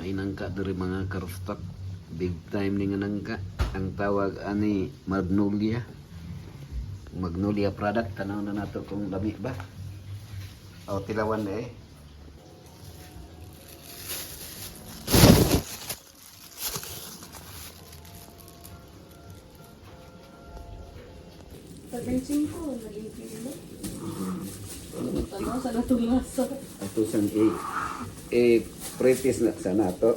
May nangka diri mga karustak. Big time ni nga nangka. Ang tawag ani Magnolia. Magnolia product. Tanaw na nato kung lami ba. O tilawan na eh. Pag-benching ko, naging kilo. Tanaw sa natulasa. Atusan pretis na sa nato.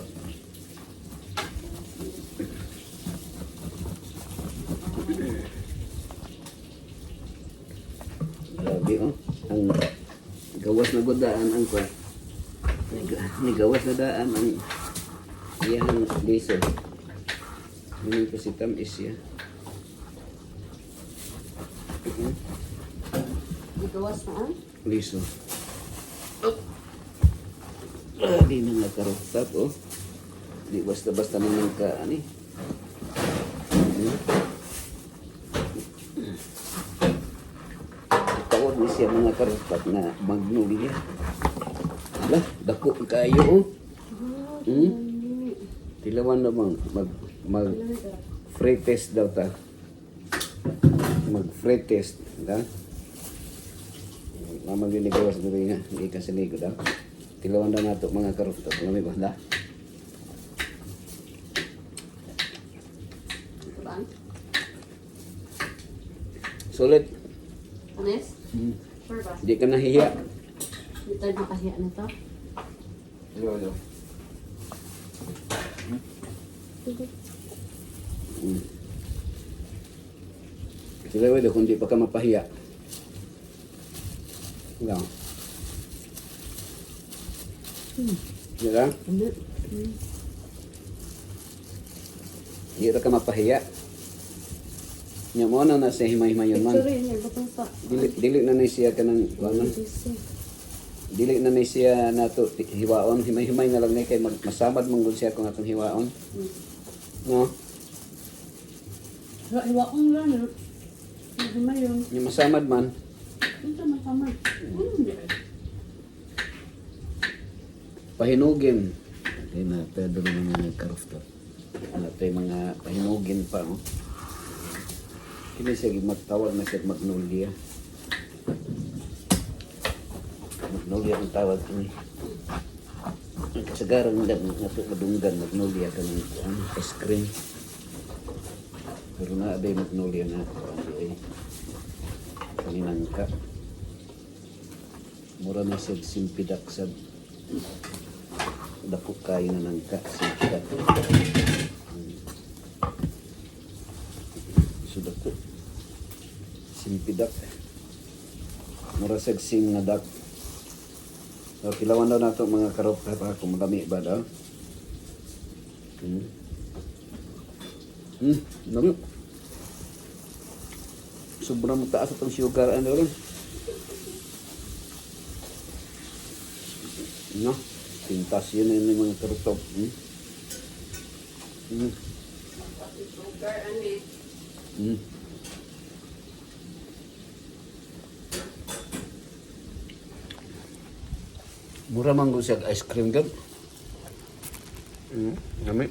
Grabe oh. Ang gawas na godaan ang kwa. Ni gawas na daan ang iyang diesel. Ini kasi tamis siya. Igawas na ang? Liso. Di na nga karusap oh. Di basta-basta naman ka ani. Tawag ni siya mga karusap na Magnolia. Ala, dako kayo oh. Tilawan naman mag free test daw ta. Mag free test, da? Mama ginigawas diri nga, hindi ka sinigo daw. Tilawan daw nato mga karusap, lami ba da? Bang? Sulit. Anes? Sure ba? Di ka nahiya. Hindi tayo makahiya nito. Yo. Sila wala kung di pa ka mapahiya. Lang. Di lang? Hindi. Di ka mapahiya. Nya mo na sa himay-himayon man. Sorry, niya. Batang sa... Dili na na siya ka ng wanan. Dili na na siya nato hiwaon. Himay-himay na lang na kay masamad mong siya kung atong hiwaon. No? Hiwaong lang. Himay yun. Yung masamad man. Ito masamay. Pahinugin. Ay na, pero mga karufto. Natin mga pahinugin pa. Oh. Kini siya magtawag na siya Magnolia. Magnolia ang tawag ni. Ang kasagaran nga madunggan Magnolia kanang ice cream. Pero na aday Magnolia na ay kaninang ka. Mura na siya simpidak sa dako kayo na ng ka simpidak. Sudako simpidak. Mura sa sing na dak. So, kilawan daw nato mga karop pa kung madami ba daw. Dami. Sobrang taas itong sugar ano rin. No? Pintas yun yung mga karutop. Sugar, ano Mura man ko siya ice cream gab. Dami.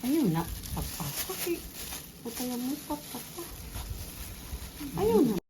Ayun na. Pagpasok eh. Putay mo pagpasok. Ayun na.